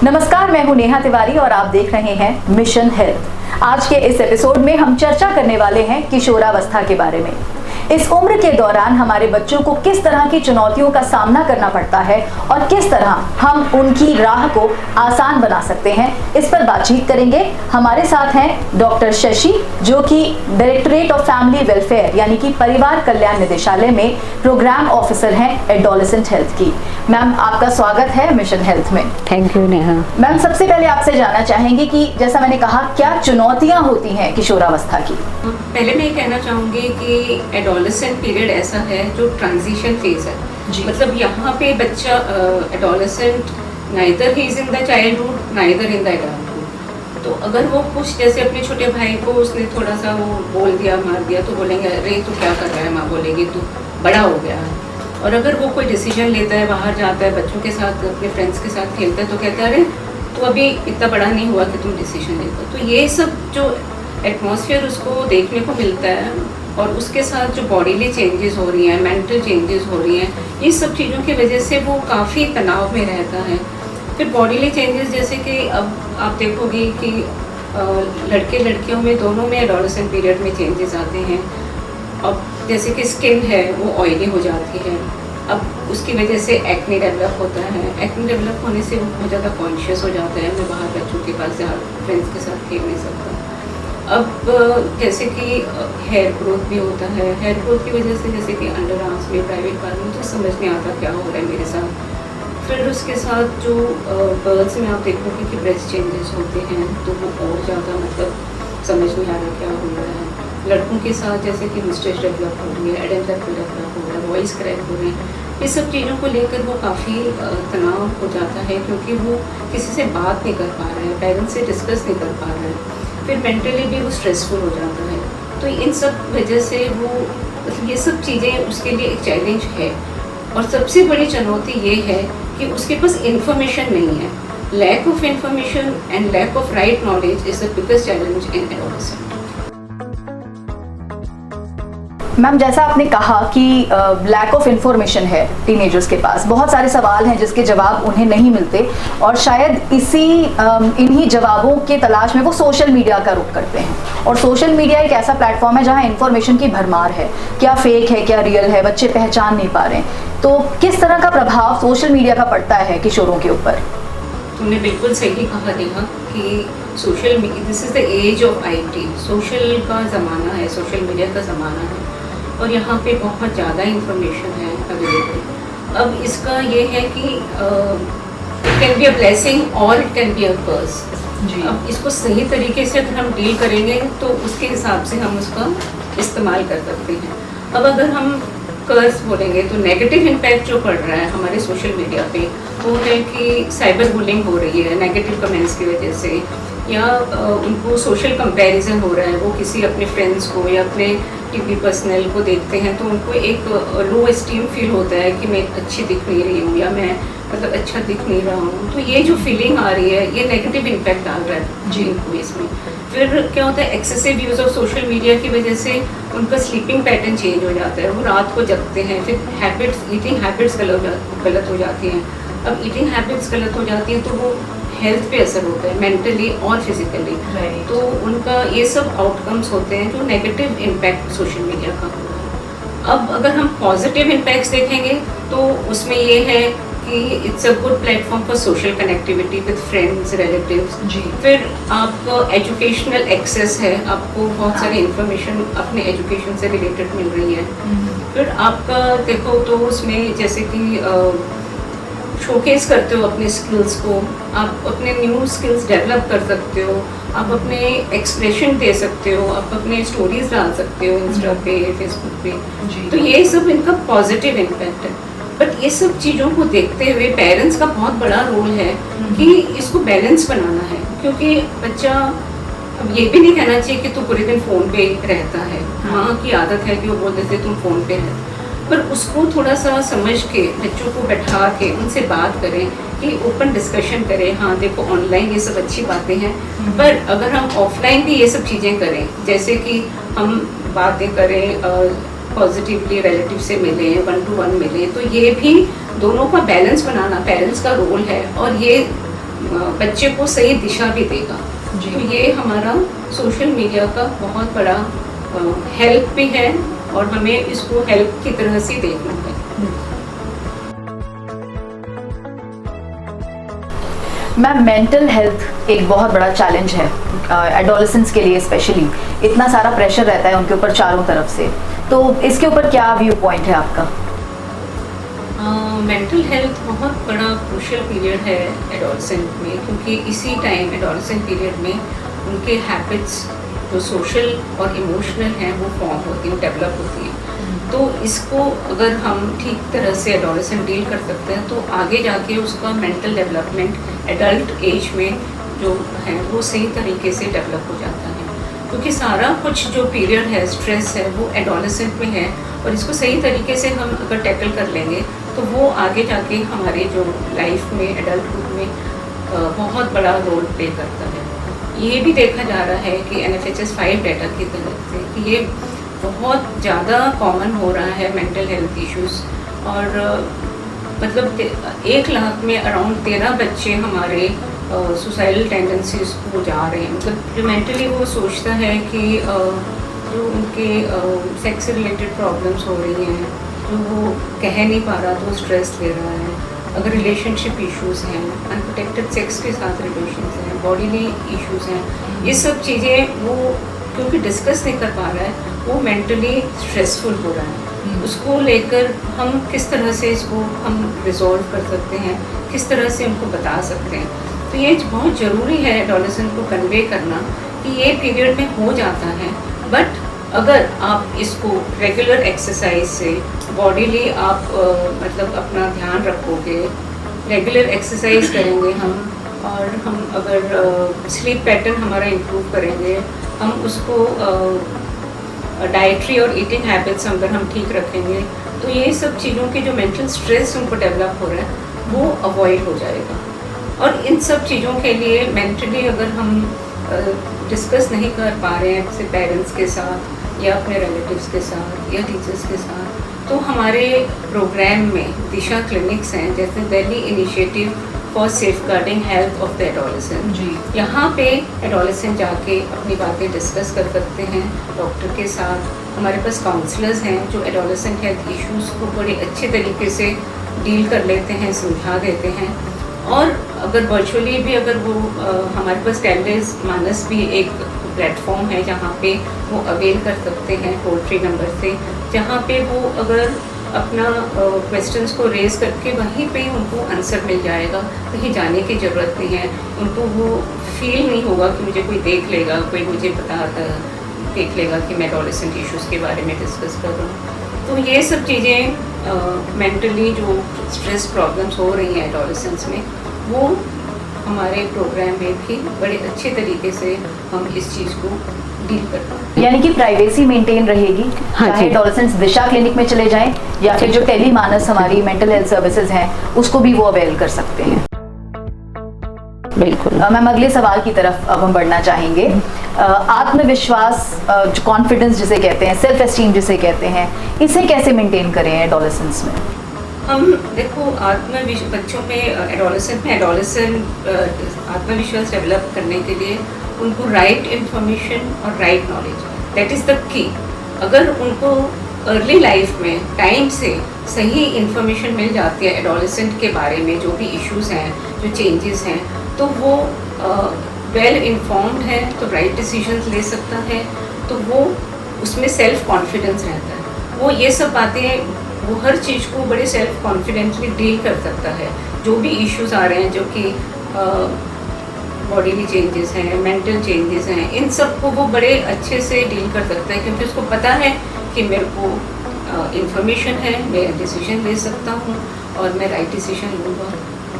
नमस्कार, मैं हूं नेहा तिवारी और आप देख रहे हैं मिशन हेल्थ। आज के इस एपिसोड में हम चर्चा करने वाले हैं किशोरावस्था के बारे में। इस उम्र के दौरान हमारे बच्चों को किस तरह की चुनौतियों का सामना करना पड़ता है और किस तरह हम उनकी राह को आसान बना सकते हैं, इस पर बातचीत करेंगे। हमारे साथ हैं डॉक्टर शशि, जो कि डायरेक्टरेट ऑफ फैमिली वेलफेयर यानी कि परिवार कल्याण निदेशालय में प्रोग्राम ऑफिसर हैं एडोलेसेंट हेल्थ की। मैम, आपका स्वागत है मिशन हेल्थ में। Thank you Neha. मैम, सबसे पहले आपसे जानना चाहेंगे कि जैसा मैंने कहा, क्या चुनौतियां होती हैं किशोरावस्था की? पहले मैं ये कहना चाहूँगी कि एडोलेसेंट पीरियड ऐसा है जो ट्रांजिशन फेज है। मतलब यहाँ पे बच्चा adolescent neither he is in the childhood neither in the adulthood. तो अगर वो कुछ जैसे अपने छोटे भाई को उसने थोड़ा सा वो बोल दिया, मार दिया, तो बोलेंगे अरे तू क्या कर रहा है, माँ बोलेगी तू बड़ा हो गया है। और अगर वो कोई डिसीजन लेता है, बाहर जाता है, बच्चों के साथ अपने फ्रेंड्स के साथ खेलता है, तो कहता है अरे तू अभी इतना बड़ा नहीं हुआ कि तुम डिसीजन लेता। तो ये सब जो एटमॉस्फेयर उसको देखने को मिलता है और उसके साथ जो बॉडीली चेंजेस हो रही हैं, मेंटल चेंजेस हो रही हैं, ये सब चीज़ों की वजह से वो काफ़ी तनाव में रहता है। फिर बॉडीली चेंजेस जैसे कि अब आप देखोगे कि लड़के लड़कियों में दोनों में एडोलेसेंट पीरियड में चेंजेस आते हैं। अब जैसे कि स्किन है वो ऑयली हो जाती है, अब उसकी वजह से एक्ने डेवलप होता है। एक्ने डेवलप होने से वो बहुत ज़्यादा कॉन्शियस हो जाता है, मैं बाहर बच्चों के पास या फ्रेंड्स के साथ खेल नहीं सकता। अब जैसे कि हेयर ग्रोथ भी होता है, हेयर ग्रोथ की वजह से जैसे कि अंडर आर्म्स में, प्राइवेट पार्ट में, तो समझ नहीं आता क्या हो रहा है मेरे साथ। फिर उसके साथ जो गर्ल्स में आप देखोगे कि ब्रेस्ट चेंजेस होते हैं, तो वो और ज़्यादा मतलब समझ नहीं आ रहा क्या हो रहा है। लड़कों के साथ जैसे कि मिस्टेज डेवलप हो रही है, एडम सर्कल डेवलप हो रहा है, वॉइस क्रैक हो रहे हैं, ये सब चीज़ों को लेकर वो काफ़ी तनाव हो जाता है, क्योंकि वो किसी से बात नहीं कर पा रहा है, पेरेंट्स से डिस्कस नहीं कर पा रहा है। फिर मेंटली भी वो स्ट्रेसफुल हो जाता है। तो इन सब वजह से वो मतलब ये सब चीज़ें उसके लिए एक चैलेंज है। और सबसे बड़ी चुनौती ये है कि उसके पास इंफॉर्मेशन नहीं है। Lack of information and lack of right knowledge is the biggest challenge in adolescent. Ma'am, जैसा आपने कहा कि लैक ऑफ इन्फॉर्मेशन है टीनेजर्स के पास, बहुत सारे सवाल हैं जिसके जवाब उन्हें नहीं मिलते और शायद इन्हीं जवाबों के तलाश में वो सोशल मीडिया का रुख करते हैं। और सोशल मीडिया एक ऐसा प्लेटफॉर्म है जहां इन्फॉर्मेशन की भरमार है, क्या फेक है क्या रियल है, बच्चे पहचान नहीं पा रहे हैं। तो किस तरह का प्रभाव सोशल मीडिया का पड़ता है किशोरों के ऊपर? तुमने बिल्कुल सही कहा नेहा कि social media, this is the age of IT। Social का ज़माना है, सोशल मीडिया का ज़माना है और यहाँ पे बहुत ज़्यादा इंफॉर्मेशन है अवेलेबल। अब इसका ये है कि it can be a blessing और इट कैन बी अ कर्स। अब इसको सही तरीके से अगर हम डील करेंगे तो उसके हिसाब से हम उसका इस्तेमाल कर सकते हैं। अब अगर हम कर्स बोलेंगे तो नेगेटिव इम्पैक्ट जो पड़ रहा है हमारे सोशल मीडिया पे वो है कि साइबर बुलिंग हो रही है नेगेटिव कमेंट्स की वजह से, या उनको सोशल कंपैरिजन हो रहा है। वो किसी अपने फ्रेंड्स को या अपने टीवी पर्सनल को देखते हैं तो उनको एक लो एस्टीम फील होता है कि मैं अच्छी दिख नहीं रही हूँ या मैं मतलब अच्छा दिख नहीं रहा हूँ। तो ये जो फीलिंग आ रही है ये नेगेटिव इम्पैक्ट डाल रहा है जी इनको इसमें। फिर क्या होता है, excessive use of social media की वजह से उनका स्लीपिंग पैटर्न चेंज हो जाता है, वो रात को जगते हैं। फिर हैबिट्स, ईटिंग हैबिट्स गलत हो जाती हैं। अब ईटिंग हैबिट्स गलत हो जाती हैं तो वो हेल्थ पे असर होता है, मेंटली और फिजिकली। तो उनका ये सब आउटकम्स होते हैं जो नेगेटिव इम्पैक्ट सोशल मीडिया का हो रहा है। अब अगर हम पॉजिटिव इम्पैक्ट्स देखेंगे तो उसमें ये है कि it's a good platform for social connectivity with friends, relatives. फिर आपको एजुकेशनल एक्सेस है, आपको बहुत सारी इंफॉर्मेशन अपने एजुकेशन से रिलेटेड मिल रही है। फिर आपका देखो तो उसमें जैसे कि शोकेस करते हो अपने स्किल्स को, आप अपने न्यू स्किल्स डेवलप कर सकते हो, आप अपने एक्सप्रेशन दे सकते हो, आप अपने स्टोरीज डाल सकते हो इंस्टा पे, फेसबुक पे। तो ये सब इनका पॉजिटिव इम्पैक्ट है। बट ये सब चीज़ों को देखते हुए पेरेंट्स का बहुत बड़ा रोल है कि इसको बैलेंस बनाना है, क्योंकि बच्चा अब ये भी नहीं कहना चाहिए कि तू पूरे दिन फ़ोन पे रहता है। माँ की आदत है कि वो बोल देते तुम फ़ोन पे है, पर उसको थोड़ा सा समझ के बच्चों को बैठा के उनसे बात करें कि ओपन डिस्कशन करें। हाँ देखो, ऑनलाइन ये सब अच्छी बातें हैं, पर अगर हम ऑफलाइन भी ये सब चीज़ें करें, जैसे कि हम बातें करें, पॉजिटिवली रिलेटिव से मिलें, 1-to-1 मिलें, तो ये भी दोनों का बैलेंस बनाना पेरेंट्स का रोल है। और ये बच्चे को सही दिशा भी देगा। जी। तो ये हमारा सोशल मीडिया का बहुत बड़ा हेल्प भी है और हमें इसको हेल्प की तरह से देखना है। मैम, मेंटल हेल्थ एक बहुत बड़ा चैलेंज है एडोलेसेंट्स के लिए, स्पेशली इतना सारा प्रेशर रहता है उनके ऊपर चारों तरफ से, तो इसके ऊपर क्या व्यू पॉइंट है आपका? मेंटल हेल्थ बहुत बड़ा क्रूशियल पीरियड है एडोलेसेंट में, क्योंकि इसी टाइम एडोलेसेंट पीरियड में उनके हैबिट्स जो सोशल और इमोशनल हैं वो फॉर्म होती हैं, डेवलप होती हैं। तो इसको अगर हम ठीक तरह से एडोलेसेंट डील कर सकते हैं तो आगे जाके उसका मेंटल डेवलपमेंट एडल्ट एज में जो है वो सही तरीके से डेवलप हो जाता है, क्योंकि सारा कुछ जो पीरियड है, स्ट्रेस है, वो एडोलेसेंट में है। और इसको सही तरीके से हम अगर टैकल कर लेंगे तो वो आगे जाके हमारे जो लाइफ में एडल्टहुड में बहुत बड़ा रोल प्ले करता है। ये भी देखा जा रहा है कि NFHS 5 डाटा की तरफ से कि ये बहुत ज़्यादा कॉमन हो रहा है मेंटल हेल्थ इश्यूज़। और मतलब 1 लाख में अराउंड 13 बच्चे हमारे सुसाइडल टेंडेंसीज को जा रहे हैं। मतलब जो मेंटली वो सोचता है कि जो उनके सेक्स से रिलेटेड प्रॉब्लम्स हो रही हैं, जो वो कह नहीं पा रहा तो स्ट्रेस ले रहा है, अगर रिलेशनशिप इश्यूज़ हैं, अनप्रोटेक्टेड सेक्स के साथ रिलेशंस हैं, बॉडीली इश्यूज़ हैं, ये सब चीज़ें वो क्योंकि डिस्कस नहीं कर पा रहा है, वो मेंटली स्ट्रेसफुल हो रहा है। उसको लेकर हम किस तरह से इसको हम रिजॉल्व कर सकते हैं, किस तरह से उनको बता सकते हैं। तो ये बहुत ज़रूरी है एडोलेसेंट को कन्वे करना कि ये पीरियड में हो जाता है, बट अगर आप इसको रेगुलर एक्सरसाइज से बॉडीली आप मतलब अपना ध्यान रखोगे, रेगुलर एक्सरसाइज करेंगे हम, और हम अगर स्लीप पैटर्न हमारा इम्प्रूव करेंगे, हम उसको डाइटरी और ईटिंग हैबिट्स अगर हम ठीक रखेंगे, तो ये सब चीज़ों की जो मेंटल स्ट्रेस उनको डेवलप हो रहा है वो अवॉइड हो जाएगा। और इन सब चीज़ों के लिए मेंटली अगर हम डिस्कस नहीं कर पा रहे हैं जैसे पेरेंट्स के साथ या अपने रिलेटिव्स के साथ या टीचर्स के साथ, तो हमारे प्रोग्राम में दिशा क्लिनिक्स हैं, जैसे Delhi initiative for safeguarding health of the adolescent. जी। यहाँ पे एडोलेसेंट जाके अपनी बातें डिस्कस कर सकते हैं डॉक्टर के साथ। हमारे पास काउंसलर्स हैं जो एडोलेसेंट हेल्थ इश्यूज़ को बड़े अच्छे तरीके से डील कर लेते हैं, समझा देते हैं। और अगर वर्चुअली भी अगर वो हमारे पास टेलीज मानस भी एक प्लेटफॉर्म है जहाँ पे वो अवेल कर सकते हैं टोल फ्री नंबर से, जहाँ पे वो अगर अपना क्वेश्चंस को रेज करके वहीं पे उनको आंसर मिल जाएगा, कहीं जाने की ज़रूरत नहीं है। उनको वो फील नहीं होगा कि मुझे कोई देख लेगा, कोई मुझे देख लेगा कि मैं एडोलेसेंट इश्यूज़ के बारे में डिस्कस कर रहा हूँ। तो ये सब चीज़ें मेंटली जो स्ट्रेस प्रॉब्लम्स हो रही हैं एडोलेसेंट्स में, वो हमारे प्रोग्राम में भी बड़े अच्छे तरीके से हम इस चीज़ को डील कर पाते हैं। यानी कि प्राइवेसी मेंटेन रहेगी, चाहे एडोलेसेंट्स दिशा क्लिनिक में चले जाएं या फिर जो टेली मानस हमारी मेंटल हेल्थ सर्विसेज हैं उसको भी वो अवेल कर सकते हैं। बिल्कुल मैम, अगले सवाल की तरफ अब हम बढ़ना चाहेंगे। आत्मविश्वास, जो कॉन्फिडेंस जिसे कहते हैं, सेल्फ एस्टीम जिसे कहते हैं, इसे कैसे मेंटेन करें एडोलेसेंट्स में? हम देखो बच्चों में एडोलेसेंट आत्मविश्वास डेवलप करने के लिए उनको राइट इन्फॉर्मेशन और right knowledge, that is the key. अगर उनको अर्ली लाइफ में टाइम से सही इन्फॉर्मेशन मिल जाती है एडोलेसेंट के बारे में, जो भी इश्यूज़ हैं, जो चेंजेस हैं, तो वो वेल इन्फॉर्म्ड है तो राइट डिसीजंस ले सकता है, तो वो उसमें सेल्फ कॉन्फिडेंस रहता है। वो ये सब बातें, वो हर चीज़ को बड़े सेल्फ कॉन्फिडेंटली डील कर सकता है। जो भी इश्यूज़ आ रहे हैं, जो कि बॉडीली चेंजेस हैं, मेंटल चेंजेस हैं, इन सब को वो बड़े अच्छे से डील कर सकता है, क्योंकि उसको पता है कि मेरे को इन्फॉर्मेशन है, मैं डिसीजन ले सकता हूँ और मैं राइट डिसीजन लूँगा।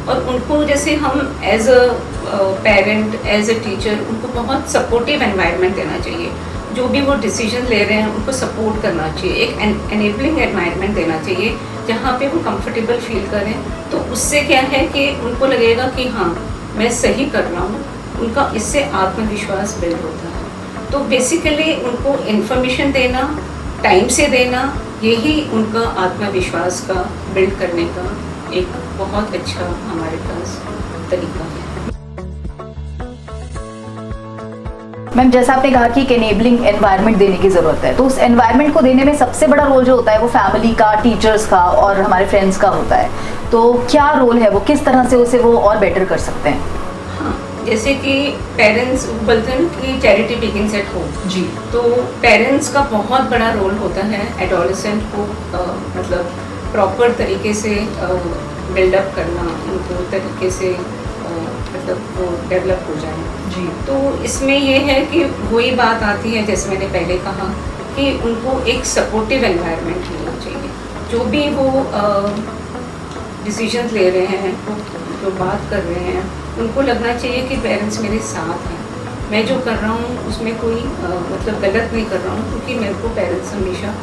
और उनको जैसे हम as a parent, as a teacher, उनको बहुत सपोर्टिव एनवायरनमेंट देना चाहिए। जो भी वो डिसीजन ले रहे हैं उनको सपोर्ट करना चाहिए, एक एनेबलिंग एनवायरनमेंट देना चाहिए जहाँ पे वो कंफर्टेबल फील करें। तो उससे क्या है कि उनको लगेगा कि हाँ, मैं सही कर रहा हूँ, उनका इससे आत्मविश्वास बिल्ड होता है। तो बेसिकली उनको इन्फॉर्मेशन देना, टाइम से देना, यही उनका आत्मविश्वास का बिल्ड करने का एक बहुत अच्छा हमारे पास तरीका है। मैम जैसा आपने कहा कि एक एनेबलिंग एनवायरनमेंट देने की ज़रूरत है, तो उस एनवायरनमेंट को देने में सबसे बड़ा रोल जो होता है वो फैमिली का, टीचर्स का और हमारे फ्रेंड्स का होता है। तो क्या रोल है, वो किस तरह से उसे वो और बेटर कर सकते हैं? हाँ, जैसे कि पेरेंट्स बोलते हैं कि चैरिटी बिगिंस एट होम जी। तो पेरेंट्स का बहुत बड़ा रोल होता है एडोलेसेंट को मतलब प्रॉपर तरीके से बिल्डअप करना, उनको तरीके से मतलब वो डेवलप हो जाए। जी। तो इसमें ये है कि वही बात आती है जैसे मैंने पहले कहा कि उनको एक सपोर्टिव एनवायरनमेंट मिलना चाहिए। जो भी वो डिसीजंस ले रहे हैं, जो बात कर रहे हैं, उनको लगना चाहिए कि पेरेंट्स मेरे साथ हैं, मैं जो कर रहा हूँ उसमें कोई मतलब गलत नहीं कर रहा हूँ, क्योंकि मेरे को पेरेंट्स हमेशा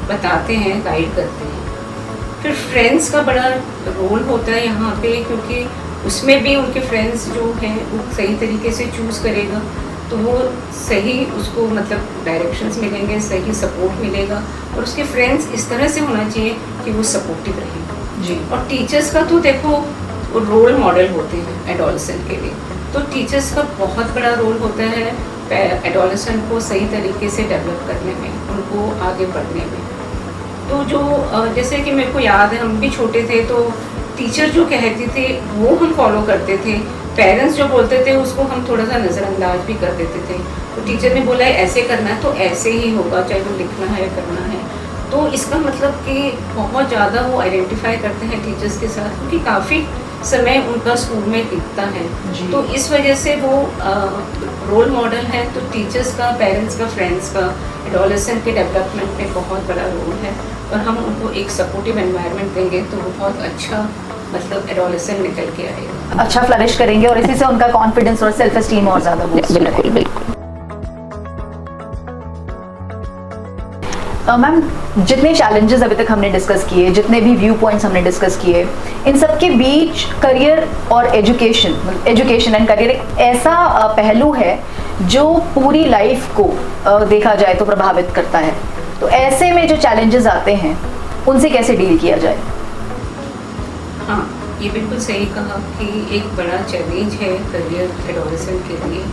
बताते हैं, गाइड करते हैं। फिर फ्रेंड्स का बड़ा रोल होता है यहाँ पे, क्योंकि उसमें भी उनके फ्रेंड्स जो हैं वो सही तरीके से चूज़ करेगा तो वो सही उसको मतलब डायरेक्शंस मिलेंगे, सही सपोर्ट मिलेगा, और उसके फ्रेंड्स इस तरह से होना चाहिए कि वो सपोर्टिव रहें। जी। और टीचर्स का तो देखो रोल मॉडल होते हैं एडोलेसेंट के लिए, तो टीचर्स का बहुत बड़ा रोल होता है एडोलेसेंट को सही तरीके से डेवलप करने में, उनको आगे बढ़ने में। तो जो जैसे कि मेरे को याद है, हम भी छोटे थे तो टीचर जो कहते थे वो हम फॉलो करते थे, पेरेंट्स जो बोलते थे उसको हम थोड़ा सा नज़रअंदाज भी कर देते थे। तो टीचर ने बोला है ऐसे करना है तो ऐसे ही होगा, चाहे वो लिखना है करना है। तो इसका मतलब कि बहुत ज़्यादा वो आइडेंटिफाई करते हैं टीचर्स के साथ, क्योंकि काफ़ी समय उनका स्कूल में बीतता है। तो इस वजह से वो रोल मॉडल है। तो टीचर्स का, पेरेंट्स का, फ्रेंड्स का एडोलेसेंट के डेवलपमेंट में बहुत बड़ा रोल है, और हम उनको एक सपोर्टिव एनवायरनमेंट देंगे तो वो बहुत अच्छा मतलब एडोलेसेंट निकल के आएगा, अच्छा फ्लरिश करेंगे, और इसी से उनका कॉन्फिडेंस और सेल्फ एस्टीम और ज़्यादा बूस्ट करेगा। बिल्कुल बिल्कुल। मैम जितने चैलेंजेस अभी तक हमने डिस्कस किए, जितने भी व्यू पॉइंट्स हमने डिस्कस किए, इन सब के बीच करियर और एजुकेशन एंड करियर एक ऐसा पहलू है जो पूरी लाइफ को देखा जाए तो प्रभावित करता है। तो ऐसे में जो चैलेंजेस आते हैं उनसे कैसे डील किया जाए? हाँ, ये बिल्कुल सही कहा कि एक बड़ा चैलेंज है करियर एडोलेसेंट के लिए,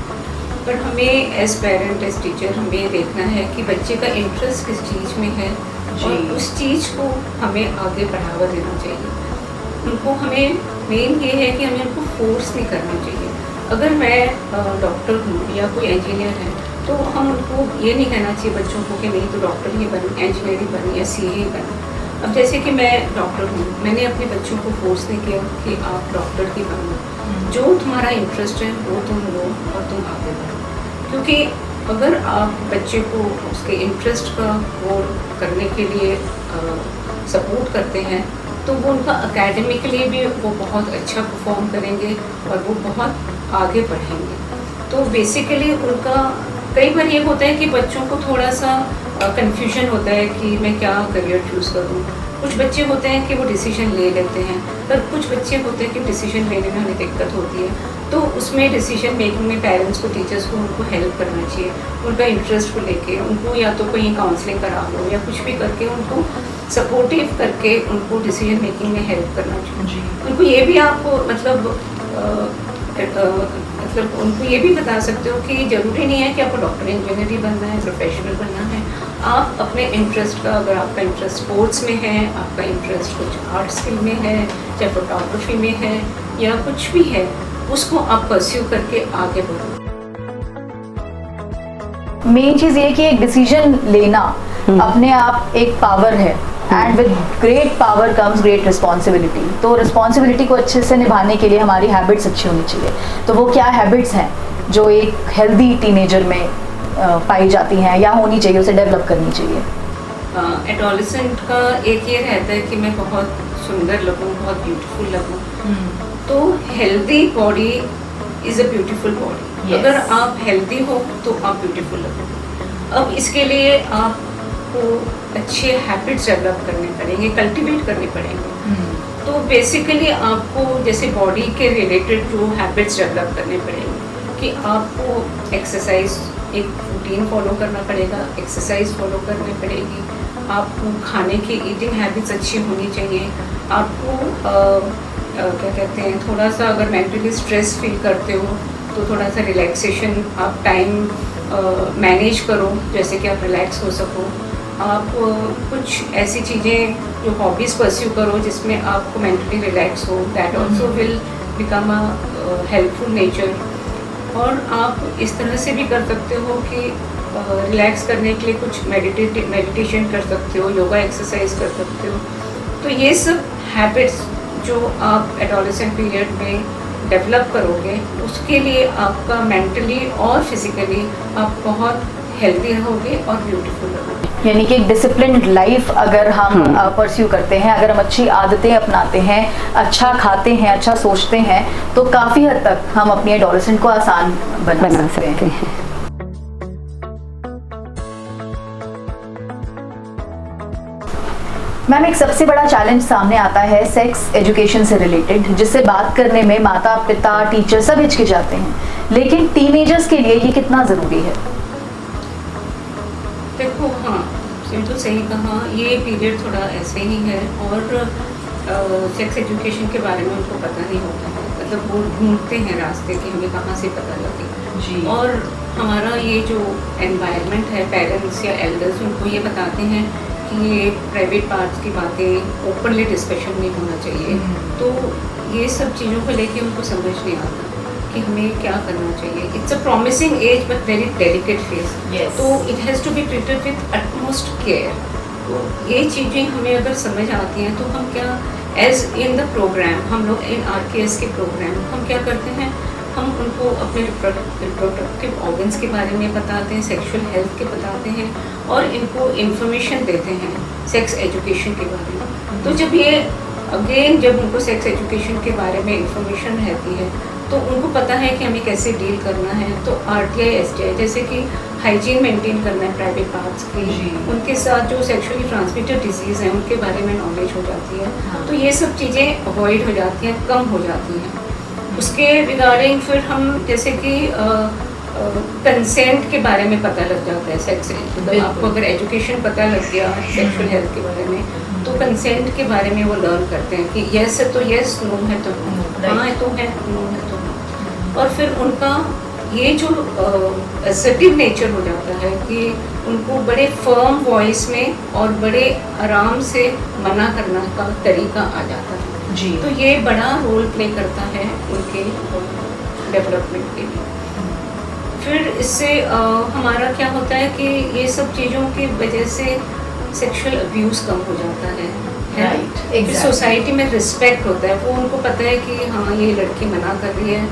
पर हमें एज पेरेंट, एज टीचर हमें देखना है कि बच्चे का इंटरेस्ट किस चीज़ में है और उस चीज़ को हमें आगे बढ़ावा देना चाहिए। उनको हमें मेन ये है कि हमें उनको फोर्स नहीं करना चाहिए। अगर मैं डॉक्टर हूँ या कोई इंजीनियर है तो हम उनको ये नहीं कहना चाहिए बच्चों को कि नहीं तो डॉक्टर ही बन, इंजीनियर ही बन या सी ही बन। अब जैसे कि मैं डॉक्टर हूँ, मैंने अपने बच्चों को फोर्स नहीं किया कि आप डॉक्टर ही बनो, जो तुम्हारा इंटरेस्ट है वो तुम लो और तुम आगे बढ़ो। क्योंकि अगर आप बच्चे को उसके इंटरेस्ट का वो करने के लिए सपोर्ट करते हैं तो वो उनका एकेडमिकली भी वो बहुत अच्छा परफॉर्म करेंगे और वो बहुत आगे बढ़ेंगे। तो बेसिकली उनका कई बार ये होता है कि बच्चों को थोड़ा सा कन्फ्यूजन होता है कि मैं क्या करियर चूज़ करूँ। कुछ बच्चे होते हैं कि वो डिसीजन ले लेते हैं, पर कुछ बच्चे होते हैं कि डिसीजन लेने में उन्हें दिक्कत होती है। तो उसमें डिसीजन मेकिंग में पेरेंट्स को, टीचर्स को उनको हेल्प करना चाहिए, उनका इंटरेस्ट को लेके उनको या तो कहीं काउंसलिंग करा लो या कुछ भी करके उनको सपोर्टिव करके उनको डिसीजन मेकिंग में हेल्प करना चाहिए। उनको ये भी आप मतलब उनको ये भी बता सकते हो कि ज़रूरी नहीं है कि आपको डॉक्टर इंजीनियर ही बनना है, प्रोफेशनल बनना है। आप अपने इंटरेस्ट का, अगर आपका इंटरेस्ट स्पोर्ट्स में है, आपका इंटरेस्ट कुछ आर्ट स्किल में है, चाहे फोटोग्राफी में है या कुछ भी है, उसको आप परस्यू करके आगे बढ़ो। मेन चीज़ ये कि एक डिसीजन लेना अपने आप एक पावर है, and with great power comes great responsibility. तो रिस्पॉन्सिबिलिटी को अच्छे से निभाने के लिए हमारी हैबिट्स अच्छी होनी चाहिए। तो वो क्या हैबिट्स हैं जो एक हेल्दी टीनेजर में पाई जाती हैं या होनी चाहिए, उसे डेवलप करनी चाहिए? एडोलेसेंट का एक ये रहता है कि मैं बहुत सुंदर लगूँ, बहुत ब्यूटीफुल लगूँ। तो healthy body is a beautiful body. अगर आप हेल्दी हो तो आप ब्यूटीफुल लगोगे। अब इसके लिए आपको अच्छे हैबिट्स डेवलप करने पड़ेंगे, कल्टीवेट करने पड़ेंगे। तो बेसिकली आपको जैसे बॉडी के रिलेटेड जो हैबिट्स डेवलप करने पड़ेंगे कि आपको एक्सरसाइज, एक रूटीन फॉलो करना पड़ेगा, एक्सरसाइज फॉलो करनी पड़ेगी। आपको खाने की ईटिंग हैबिट्स अच्छी होनी चाहिए। आपको क्या कहते हैं, थोड़ा सा अगर मेंटली स्ट्रेस फील करते हो तो थोड़ा सा रिलैक्सेशन आप टाइम मैनेज करो, जैसे कि आप रिलैक्स हो सको। आप कुछ ऐसी चीज़ें जो हॉबीज़ परस्यू करो जिसमें आपको मेंटली रिलैक्स हो, that also will become a helpful nature. और आप इस तरह से भी कर सकते हो कि रिलैक्स करने के लिए कुछ मेडिटेशन कर सकते हो, योगा एक्सरसाइज कर सकते हो। तो ये सब हैबिट्स जो आप एडोलेसेंट पीरियड में डेवलप करोगे, उसके लिए आपका मेंटली और फिजिकली आप बहुत हेल्दी रहोगे और ब्यूटीफुल रहोगे। यानी कि एक डिसिप्लिन्ड लाइफ अगर हम परस्यू करते हैं, अगर हम अच्छी आदतें अपनाते हैं, अच्छा खाते हैं, अच्छा सोचते हैं, तो काफ़ी हद तक हम अपनी एडोलेसेंट को आसान बना सकते हैं। मैम, एक सबसे बड़ा चैलेंज सामने आता है सेक्स एजुकेशन से रिलेटेड, जिससे बात करने में माता पिता टीचर सब हिचकिचाते हैं, लेकिन टीनेजर्स के लिए ये कितना ज़रूरी है? देखो, हाँ, सिंपल सही कहा, ये पीरियड थोड़ा ऐसे ही है और सेक्स एजुकेशन के बारे में उनको पता नहीं होता है, मतलब वो ढूंढते हैं रास्ते कि हमें कहाँ से पता लगे जी। और हमारा ये जो एनवायरनमेंट है, पेरेंट्स या एल्डर्स उनको ये बताते हैं कि ये प्राइवेट पार्ट्स की बातें ओपनली डिस्कशन नहीं होना चाहिए। तो ये सब चीज़ों को लेके उनको समझ नहीं आता कि हमें क्या करना चाहिए। It's a promising age but very delicate phase, तो it has to be treated with utmost care. तो ये चीज़ें हमें अगर समझ आती हैं तो हम क्या, एज इन द प्रोग्राम, हम लोग इन RKS के प्रोग्राम हम क्या करते हैं, हम उनको अपने रिप्रोडक्टिव ऑर्गन्स के बारे में बताते हैं, सेक्सुअल हेल्थ के बताते हैं और इनको इन्फॉर्मेशन देते हैं सेक्स एजुकेशन के बारे में। तो जब ये अगेन जब उनको सेक्स एजुकेशन के बारे में इंफॉर्मेशन रहती है तो उनको पता है कि हमें कैसे डील करना है। तो RTI STI जैसे कि हाइजीन मेंटेन करना है प्राइवेट पार्ट्स की, उनके साथ जो सेक्सुअली ट्रांसमिटेड डिजीज़ हैं उनके बारे में नॉलेज हो जाती है। तो ये सब चीज़ें अवॉइड हो जाती हैं, कम हो जाती हैं। उसके रिगार्डिंग फिर हम जैसे कि कंसेंट के बारे में पता लग जाता है। सेक्स, मतलब आपको अगर एजुकेशन पता लग गया सेक्सुअल हेल्थ के बारे में, तो कंसेंट के बारे में वो लर्न करते हैं कि येस है तो येस, नो है तो नो, हाँ है तो है, नो है तो नो। और फिर उनका ये जो असर्टिव नेचर हो जाता है कि उनको बड़े फर्म वॉइस में और बड़े आराम से मना करने का तरीका आ जाता है जी। तो ये बड़ा रोल प्ले करता है उनके डेवलपमेंट के लिए। फिर इससे हमारा क्या होता है कि ये सब चीज़ों की वजह से सेक्सुअल अब्यूज़ कम हो जाता है, फिर सोसाइटी में रिस्पेक्ट होता है। वो उनको पता है कि हाँ ये लड़की मना कर रही है,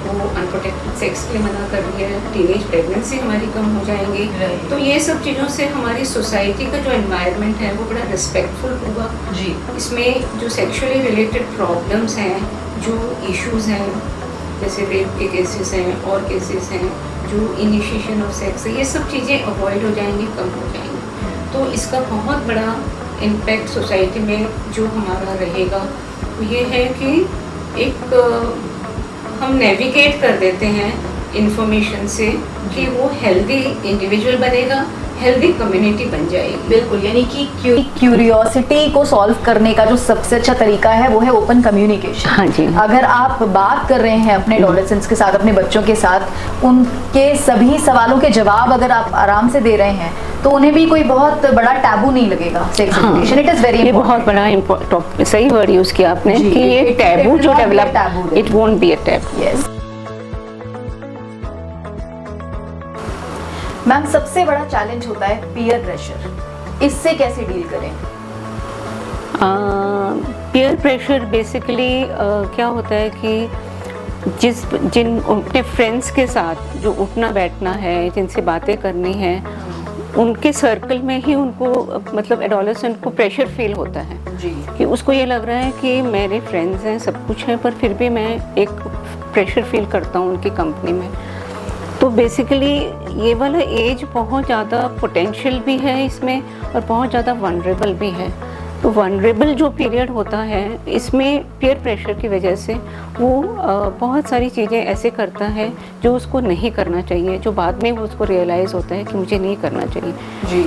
वो अनप्रोटेक्टेड सेक्स के लिए मना कर रही है, टीनेज प्रेगनेंसी हमारी कम हो जाएंगी। तो ये सब चीज़ों से हमारी सोसाइटी का जो एनवायरनमेंट है वो बड़ा रिस्पेक्टफुल होगा जी। इसमें जो सेक्सुअली रिलेटेड प्रॉब्लम्स हैं, जो इश्यूज़ हैं, जैसे रेप के केसेस हैं और केसेस हैं, जो इनिशिएशन ऑफ सेक्स है, ये सब चीज़ें अवॉइड हो जाएंगी, कम हो जाएंगी। तो इसका बहुत बड़ा इम्पैक्ट सोसाइटी में जो हमारा रहेगा वो ये है कि एक हम नेविगेट कर देते हैं इंफॉर्मेशन से कि वो हेल्दी इंडिविजुअल बनेगा, हेल्दी कम्युनिटी बन जाएगी। बिल्कुल, यानी कि क्यूरियोसिटी को सॉल्व करने का जो सबसे अच्छा तरीका है वो है ओपन कम्युनिकेशन। हाँ जी। अगर आप बात कर रहे हैं अपने एडोलेसेंट्स के साथ, अपने बच्चों के साथ, उनके सभी सवालों के जवाब अगर आप आराम से दे रहे हैं तो उन्हें भी कोई बहुत बड़ा टैबू नहीं लगेगा sex education. It is very ये बहुत बड़ा इम्पोर्टेंट, सही वर्ड यूज किया आपने कि ये टैबू जो develop, it won't be a taboo. Yes ma'am, सबसे बड़ा चैलेंज होता है पीयर प्रेशर, इससे कैसे डील करें? पीयर प्रेशर बेसिकली क्या होता है कि जिन अपने फ्रेंड्स के साथ जो उठना बैठना है, जिनसे बातें करनी है, उनके सर्कल में ही उनको मतलब एडोलेसेंट को प्रेशर फील होता है जी। कि उसको ये लग रहा है कि मेरे फ्रेंड्स हैं, सब कुछ है, पर फिर भी मैं एक प्रेशर फील करता हूँ उनकी कंपनी में। तो बेसिकली ये वाला एज बहुत ज़्यादा पोटेंशियल भी है इसमें और बहुत ज़्यादा वनरेबल भी है। तो वनरेबल जो पीरियड होता है इसमें पीयर प्रेशर की वजह से वो बहुत सारी चीज़ें ऐसे करता है जो उसको नहीं करना चाहिए, जो बाद में वो उसको रियलाइज़ होता है कि मुझे नहीं करना चाहिए जी।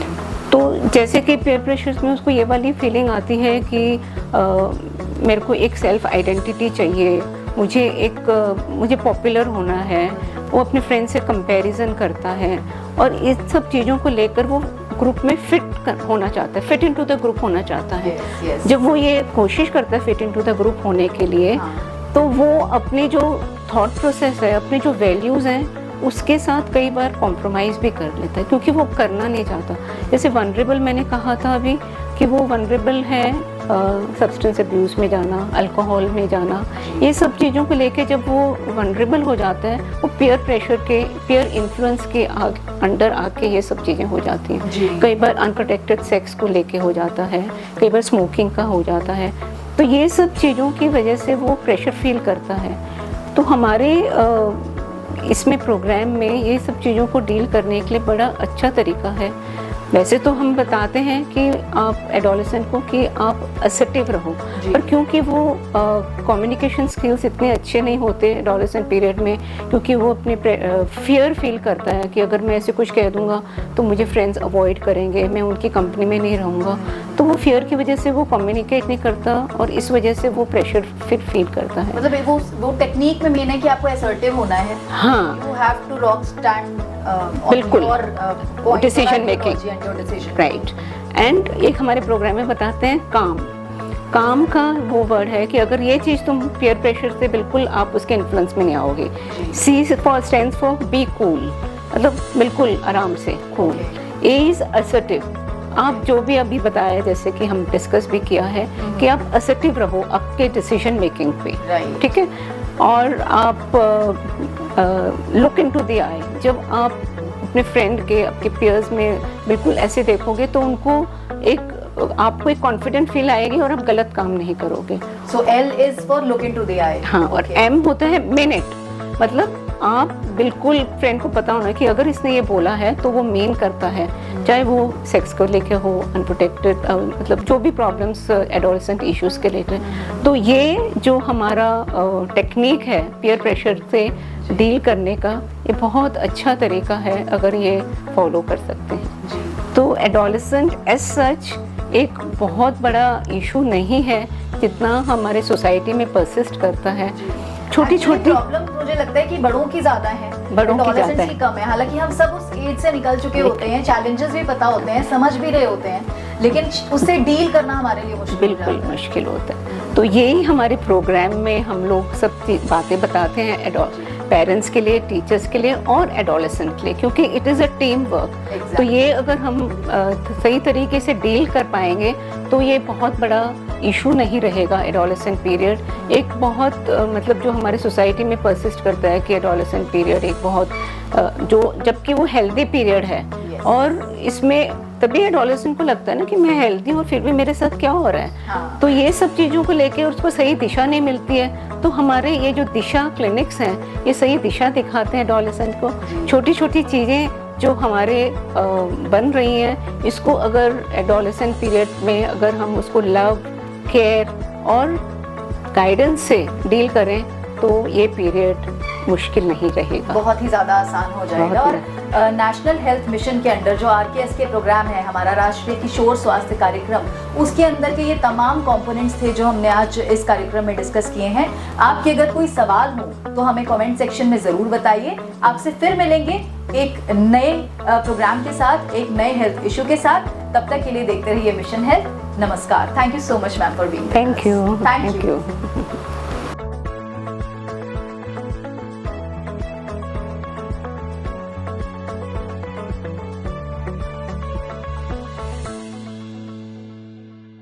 तो जैसे कि पीयर प्रेशर में उसको ये वाली फीलिंग आती है कि मेरे को एक सेल्फ आइडेंटिटी चाहिए, मुझे पॉपुलर होना है, वो अपने फ्रेंड से कंपैरिजन करता है और इस सब चीज़ों को लेकर वो ग्रुप में होना चाहता है, फिट इनटू द ग्रुप होना चाहता है। जब वो ये कोशिश करता है फिट इनटू द ग्रुप होने के लिए, तो वो अपनी जो थॉट प्रोसेस है, अपने जो वैल्यूज़ हैं, उसके साथ कई बार कॉम्प्रोमाइज़ भी कर लेता है, क्योंकि वो करना नहीं चाहता। जैसे वनरेबल मैंने कहा था अभी कि वो वनरेबल है सब्सटेंस अब्यूज़ में जाना, अल्कोहल में जाना, ये सब चीज़ों को लेके जब वो वनरेबल हो जाता है, वो पीयर प्रेशर के, पीयर इन्फ्लुएंस के अंडर आके ये सब चीज़ें हो जाती हैं। कई बार अनप्रोटेक्टेड सेक्स को लेके हो जाता है, कई बार स्मोकिंग का हो जाता है। तो ये सब चीज़ों की वजह से वो प्रेशर फील करता है। तो हमारे इसमें प्रोग्राम में ये सब चीज़ों को डील करने के लिए बड़ा अच्छा तरीका है। वैसे तो हम बताते हैं कि आप एडोलेसेंट को कि आप असर्टिव रहो, पर क्योंकि वो कम्युनिकेशन स्किल्स इतने अच्छे नहीं होते एडोलेसेंट पीरियड में, क्योंकि वो अपने फियर फील करता है कि अगर मैं ऐसे कुछ कह दूंगा तो मुझे फ्रेंड्स अवॉइड करेंगे, मैं उनकी कंपनी में नहीं रहूँगा, तो वो फियर की वजह से वो कम्युनिकेट नहीं करता और इस वजह से वो प्रेशर फिर फील करता है। मतलब वो टेक्निक में मेन है कि आपको असर्टिव होना है। हाँ, you have to rock stand बिल्कुल, डिसीजन मेकिंग, राइट। एंड एक हमारे प्रोग्राम में बताते हैं काम का वो वर्ड है कि अगर ये चीज़ तुम पीयर प्रेशर से बिल्कुल आप उसके इन्फ्लुएंस में नहीं आओगे। C stands for be cool, मतलब बिल्कुल आराम से कूल। A इज असर्टिव, आप जो भी अभी बताया जैसे कि हम डिस्कस भी किया है कि आप असर्टिव रहो आपके डिसीजन मेकिंग पे, ठीक है। और आप लुक इनटू द आई, जब आप अपने फ्रेंड के, आपके पीयर्स में बिल्कुल ऐसे देखोगे तो उनको आपको एक कॉन्फिडेंट फील आएगी और आप गलत काम नहीं करोगे। So L is for look into the eye. हाँ, और M होता है मिनट, मतलब आप बिल्कुल फ्रेंड को पता होना कि अगर इसने ये बोला है तो वो मीन करता है, चाहे वो सेक्स को लेके हो, अनप्रोटेक्टेड, मतलब जो भी प्रॉब्लम्स एडोलेसेंट इश्यूज के लेके। तो ये जो हमारा टेक्निक है पीयर प्रेशर से डील करने का, ये बहुत अच्छा तरीका है अगर ये फॉलो कर सकते हैं। तो एडोलेसेंट एज सच एक बहुत बड़ा इशू नहीं है जितना हमारे सोसाइटी में परसिस्ट करता है। छोटी प्रॉब्लम मुझे लगता है कि बड़ों की ज्यादा है, एडोलेसेंट्स की कम है। हालांकि हम सब उस एज से निकल चुके होते हैं, चैलेंजेस भी पता होते हैं, समझ भी रहे होते हैं, लेकिन उससे डील करना हमारे लिए बिल्कुल मुश्किल होता है। तो यही हमारे प्रोग्राम में हम लोग सब बातें बताते हैं पेरेंट्स के लिए, टीचर्स के लिए और एडोलेसेंट के लिए, क्योंकि it is a team work. तो ये अगर हम सही तरीके से डील कर पाएंगे तो ये बहुत बड़ा इशू नहीं रहेगा। एडोलेसेंट पीरियड एक बहुत मतलब जो हमारे सोसाइटी में परसिस्ट करता है कि एडोलेसेंट पीरियड एक बहुत जो, जबकि वो हेल्दी पीरियड है। और इसमें तभी एडोलेसेंट को लगता है ना कि मैं हेल्दी हूँ, फिर भी मेरे साथ क्या हो रहा है। तो ये सब चीज़ों को लेके उसको सही दिशा नहीं मिलती है। तो हमारे ये जो दिशा क्लिनिक्स हैं, ये सही दिशा दिखाते हैं एडोलेसेंट को। छोटी छोटी चीज़ें जो हमारे बन रही हैं, इसको अगर एडोलेसेंट पीरियड में अगर हम उसको लव, केयर और गाइडेंस से डील करें तो ये पीरियड मुश्किल नहीं रहेगा, बहुत ही ज़्यादा आसान हो जाएगा। और नेशनल हेल्थ मिशन के अंडर जो RKS के प्रोग्राम है, हमारा राष्ट्रीय किशोर स्वास्थ्य कार्यक्रम, उसके अंदर के ये तमाम कंपोनेंट्स थे जो हमने आज इस कार्यक्रम में डिस्कस किए हैं। आपके अगर कोई सवाल हो तो हमें कमेंट सेक्शन में ज़रूर बताइए। आपसे फिर मिलेंगे एक नए प्रोग्राम के साथ, एक नए हेल्थ इशू के साथ। तब तक के लिए देखते रहिए मिशन हेल्थ। नमस्कार। Thank you so much ma'am for being. Thank you.